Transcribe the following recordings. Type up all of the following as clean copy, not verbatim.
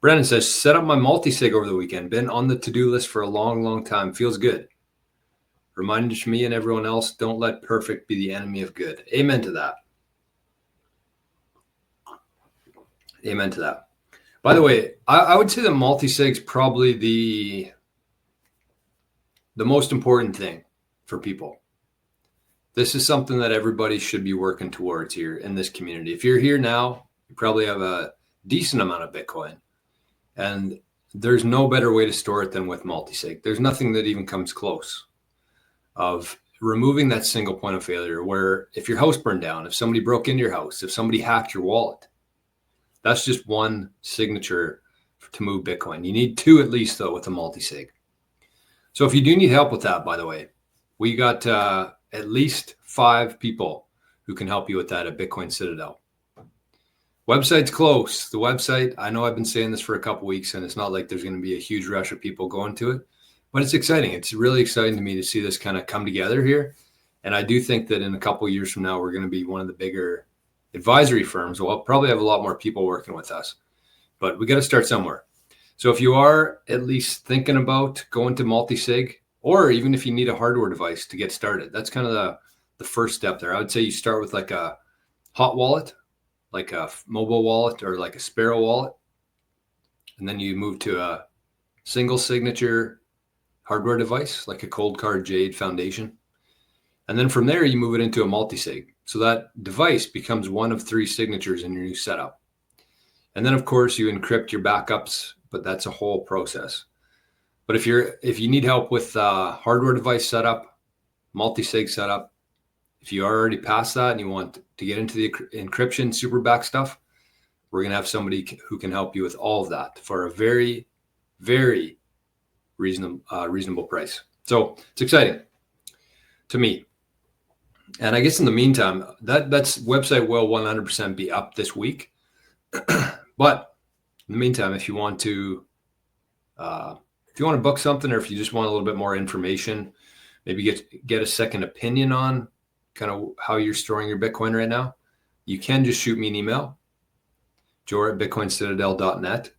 Brandon says, set up my multi-sig over the weekend. Been on the to-do list for a long, long time. Feels good. Reminded me and everyone else, don't let perfect be the enemy of good. Amen to that. Amen to that. By the way, I would say that multi-sig is probably the most important thing for people. This is something that everybody should be working towards here in this community. If you're here now, you probably have a decent amount of Bitcoin. And there's no better way to store it than with multi-sig. There's nothing that even comes close of removing that single point of failure where if your house burned down, if somebody broke into your house, if somebody hacked your wallet, that's just one signature to move Bitcoin. You need two at least, though, with a multi-sig. So if you do need help with that, by the way, we got at least 5 people who can help you with that at Bitcoin Citadel. Website's close. The website, I know I've been saying this for a couple weeks, and it's not like there's going to be a huge rush of people going to it, but it's exciting. It's really exciting to me to see this kind of come together here. And I do think that in a couple of years from now, we're going to be one of the bigger advisory firms. We'll probably have a lot more people working with us, but we got to start somewhere. So if you are at least thinking about going to multi-sig, or even if you need a hardware device to get started, that's kind of the first step there. I would say you start with like a hot wallet, like a mobile wallet or like a Sparrow wallet. And then you move to a single signature hardware device, like a Cold Card Jade Foundation. And then from there, you move it into a multi-sig. So that device becomes one of 3 signatures in your new setup. And then, of course, you encrypt your backups, but that's a whole process. But if you need help with hardware device setup, multi-sig setup, if you are already past that and you want to get into the encryption super back stuff, we're going to have somebody who can help you with all of that for a very, very reasonable price. So it's exciting to me. And I guess in the meantime, that's website will 100% be up this week. But in the meantime, if you want to book something, or if you just want a little bit more information, maybe get a second opinion on kind of how you're storing your Bitcoin right now, you can just shoot me an email, joe@bitcoincitadel.net.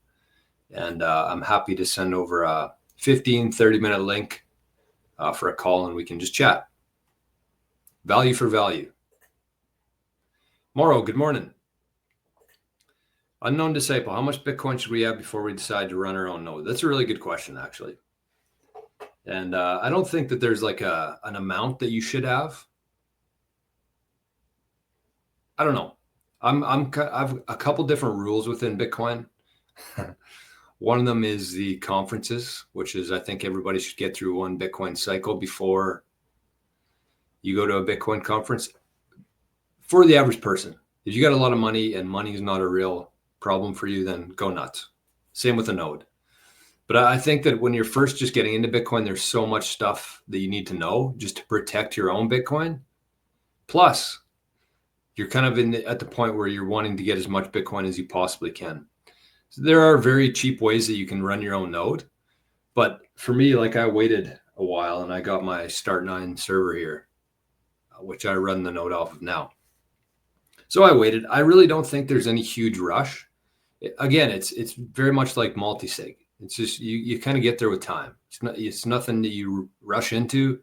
And I'm happy to send over a 30 minute link for a call, and we can just chat. Value for value. Morrow, good morning. Unknown disciple, how much Bitcoin should we have before we decide to run our own node? That's a really good question, actually. And I don't think that there's like an amount that you should have. I don't know. I've a couple different rules within Bitcoin. One of them is the conferences, which is I think everybody should get through one Bitcoin cycle before you go to a Bitcoin conference. For the average person, if you got a lot of money and money is not a real problem for you, then go nuts. Same with a node. But I think that when you're first just getting into Bitcoin, there's so much stuff that you need to know just to protect your own Bitcoin. Plus, you're kind of at the point where you're wanting to get as much Bitcoin as you possibly can. So there are very cheap ways that you can run your own node. But for me, like I waited a while and I got my Start9 server here, which I run the node off of now. So I waited. I really don't think there's any huge rush. Again, it's very much like multi-sig. It's just you kind of get there with time. It's nothing that you rush into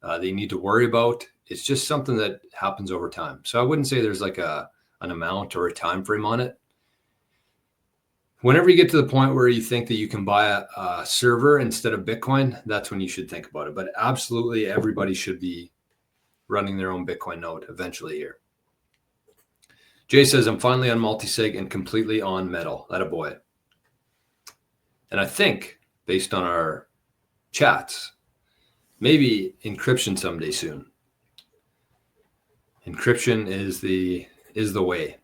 that you need to worry about. It's just something that happens over time. So I wouldn't say there's like an amount or a time frame on it. Whenever you get to the point where you think that you can buy a server instead of Bitcoin, that's when you should think about it. But absolutely everybody should be running their own Bitcoin node eventually here. Jay says, I'm finally on multi-sig and completely on metal. Attaboy. And I think, based on our chats, maybe encryption someday soon. Encryption is the way.